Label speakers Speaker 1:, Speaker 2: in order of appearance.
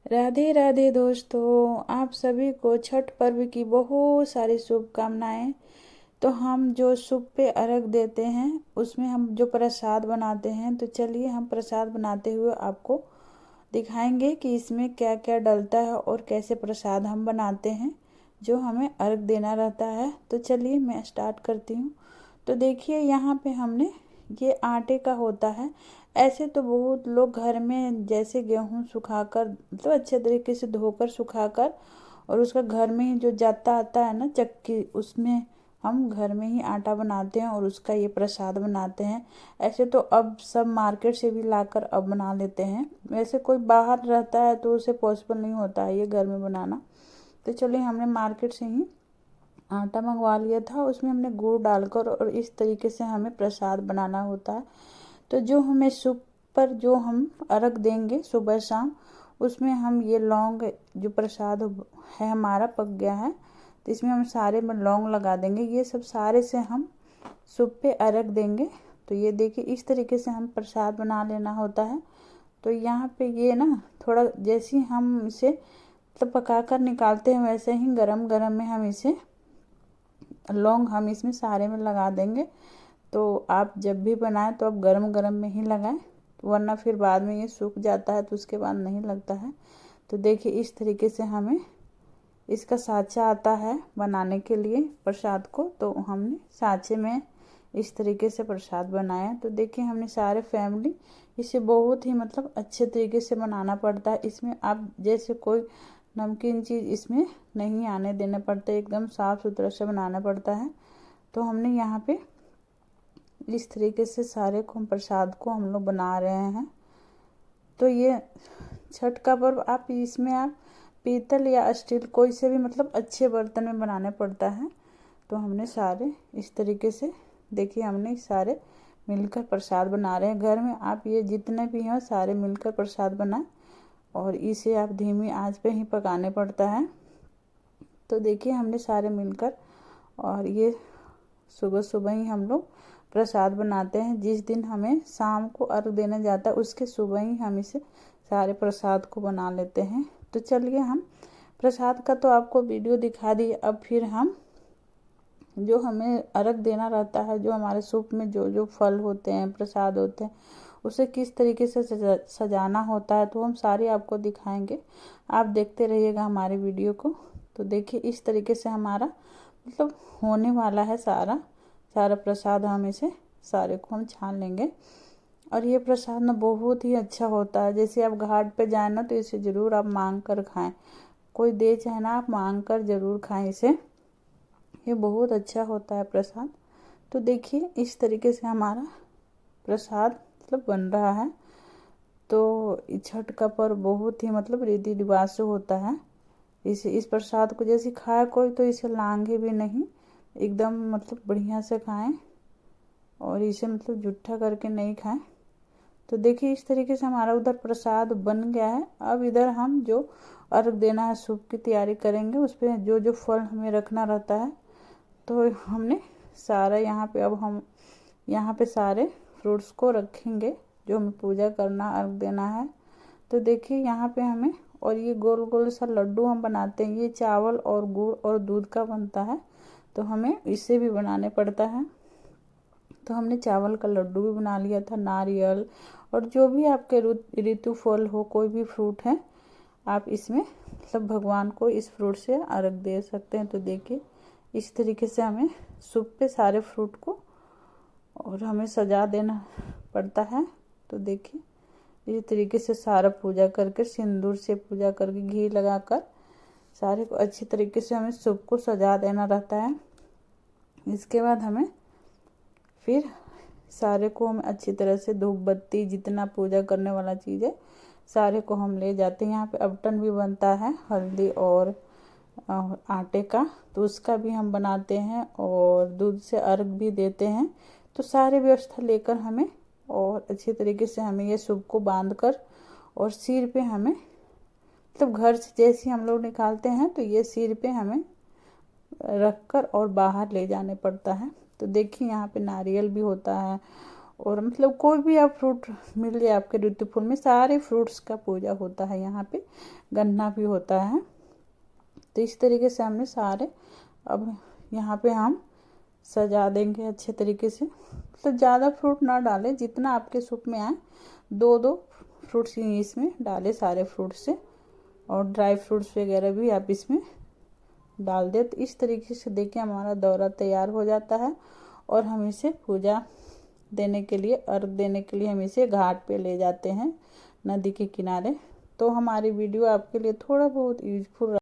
Speaker 1: राधे राधे दोस्तों, आप सभी को छठ पर्व की बहुत सारी शुभकामनाएं। तो हम जो शुभ पे अर्घ देते हैं उसमें हम जो प्रसाद बनाते हैं, तो चलिए हम प्रसाद बनाते हुए आपको दिखाएंगे कि इसमें क्या क्या डलता है और कैसे प्रसाद हम बनाते हैं जो हमें अर्घ देना रहता है। तो चलिए मैं स्टार्ट करती हूँ। तो देखिए यहाँ पे हमने ये आटे का होता है। ऐसे तो बहुत लोग घर में जैसे गेहूँ सुखाकर मतलब अच्छे तरीके से धोकर सुखाकर और उसका घर में ही जो जाता आता है ना चक्की, उसमें हम घर में ही आटा बनाते हैं और उसका ये प्रसाद बनाते हैं। ऐसे तो अब सब मार्केट से भी लाकर अब बना लेते हैं। वैसे कोई बाहर रहता है तो उसे पॉसिबल नहीं होता है ये घर में बनाना। तो चलिए हमने मार्केट से ही आटा मंगवा लिया था, उसमें हमने गुड़ डालकर और इस तरीके से हमें प्रसाद बनाना होता है। तो जो हमें शुभ पर जो हम अर्घ देंगे सुबह शाम, उसमें हम ये लौंग जो प्रसाद है हमारा पक गया है, तो इसमें हम सारे में लौंग लगा देंगे। ये सब सारे से हम शुभ पे अर्घ देंगे। तो ये देखिए इस तरीके से हम प्रसाद बना लेना होता है। तो यहाँ पे ये ना थोड़ा जैसे हम इसे मतलब पका कर निकालते हैं वैसे ही गरम गरम में हम इसे लौंग हम इसमें सारे में लगा देंगे। तो आप जब भी बनाएं तो आप गरम गरम में ही लगाएं, वरना फिर बाद में ये सूख जाता है तो उसके बाद नहीं लगता है। तो देखिए इस तरीके से हमें इसका साँचा आता है बनाने के लिए प्रसाद को। तो हमने साँचे में इस तरीके से प्रसाद बनाया। तो देखिए हमने सारे फैमिली इसे बहुत ही मतलब अच्छे तरीके से बनाना पड़ता है। इसमें आप जैसे कोई नमकीन चीज़ इसमें नहीं आने देने पड़ते, एकदम साफ़ सुथरा से बनाना पड़ता है। तो हमने यहाँ पे इस तरीके से सारे को प्रसाद को हम लोग बना रहे हैं। तो ये छठ का पर्व आप इसमें आप पीतल या स्टील कोई से भी मतलब अच्छे बर्तन में बनाने पड़ता है। तो हमने सारे इस तरीके से देखिए हमने सारे मिलकर प्रसाद बना रहे हैं। घर में आप ये जितने भी हैं सारे मिलकर प्रसाद बनाएं और इसे आप धीमी आंच पे ही पकाने पड़ता है। तो देखिए हमने सारे मिलकर और ये सुबह सुबह ही हम लोग प्रसाद बनाते हैं। जिस दिन हमें शाम को अर्घ देने जाता है उसके सुबह ही हम इसे सारे प्रसाद को बना लेते हैं। तो चलिए हम प्रसाद का तो आपको वीडियो दिखा दी। अब फिर हम जो हमें अर्घ देना रहता है, जो हमारे सूप में जो जो फल होते हैं प्रसाद होते हैं, उसे किस तरीके से सजाना होता है तो हम सारे आपको दिखाएंगे। आप देखते रहिएगा हमारे वीडियो को। तो देखिए इस तरीके से हमारा मतलब होने वाला है सारा प्रसाद। हम इसे सारे को हम छान लेंगे और ये प्रसाद ना बहुत ही अच्छा होता है। जैसे आप घाट पे जाए ना तो इसे ज़रूर आप मांग कर खाएं, कोई दे चाहे ना आप मांग कर ज़रूर खाएं इसे, ये बहुत अच्छा होता है प्रसाद। तो देखिए इस तरीके से हमारा प्रसाद मतलब बन रहा है। तो छठ का पर्व बहुत ही मतलब रीति रिवाज से होता है। इस प्रसाद को जैसे खाए कोई तो इसे लांघे भी नहीं, एकदम मतलब बढ़िया से खाएं और इसे मतलब जूठा करके नहीं खाएं। तो देखिए इस तरीके से हमारा उधर प्रसाद बन गया है। अब इधर हम जो अर्घ देना है सूप की तैयारी करेंगे, उस पर जो जो फल हमें रखना रहता है तो हमने सारा यहाँ पे अब हम यहाँ पे सारे फ्रूट्स को रखेंगे जो हमें पूजा करना अर्घ देना है। तो देखिए यहाँ पे हमें और ये गोल गोल सा लड्डू हम बनाते हैं, ये चावल और गुड़ और दूध का बनता है। तो हमें इसे भी बनाने पड़ता है। तो हमने चावल का लड्डू भी बना लिया था, नारियल और जो भी आपके ऋतु फल हो, कोई भी फ्रूट है आप इसमें सब भगवान को इस फ्रूट से अर्घ दे सकते हैं। तो देखिए इस तरीके से हमें सूप पे सारे फ्रूट को और हमें सजा देना पड़ता है। तो देखिए इस तरीके से सारा पूजा करके सिंदूर से पूजा करके घी लगाकर सारे को अच्छी तरीके से हमें सूप को सजा देना रहता है। इसके बाद हमें फिर सारे को हम अच्छी तरह से धूप बत्ती जितना पूजा करने वाला चीज़ है सारे को हम ले जाते हैं। यहाँ पे अबटन भी बनता है हल्दी और आटे का, तो उसका भी हम बनाते हैं और दूध से अर्घ भी देते हैं। तो सारे व्यवस्था लेकर हमें और अच्छी तरीके से हमें ये सूप को बांध कर और सिर पे हमें मतलब घर से जैसे हम लोग निकालते हैं तो ये सिर पे हमें रख कर और बाहर ले जाने पड़ता है। तो देखिए यहाँ पे नारियल भी होता है और मतलब कोई भी आप फ्रूट मिल जाए आपके ऋतु फल में, सारे फ्रूट्स का पूजा होता है यहाँ पे। गन्ना भी होता है। तो इस तरीके से हमने सारे अब यहाँ पे हम सजा देंगे अच्छे तरीके से। तो ज़्यादा फ्रूट ना डालें, जितना आपके सूप में आए 2-2 फ्रूट्स ही इसमें डालें सारे फ्रूट से। और ड्राई फ्रूट्स वगैरह भी आप इसमें डाल दें। तो इस तरीके से देखिए हमारा दौरा तैयार हो जाता है। और हम इसे पूजा देने के लिए, अर्घ देने के लिए हम इसे घाट पे ले जाते हैं, नदी के किनारे। तो हमारी वीडियो आपके लिए थोड़ा बहुत यूजफुल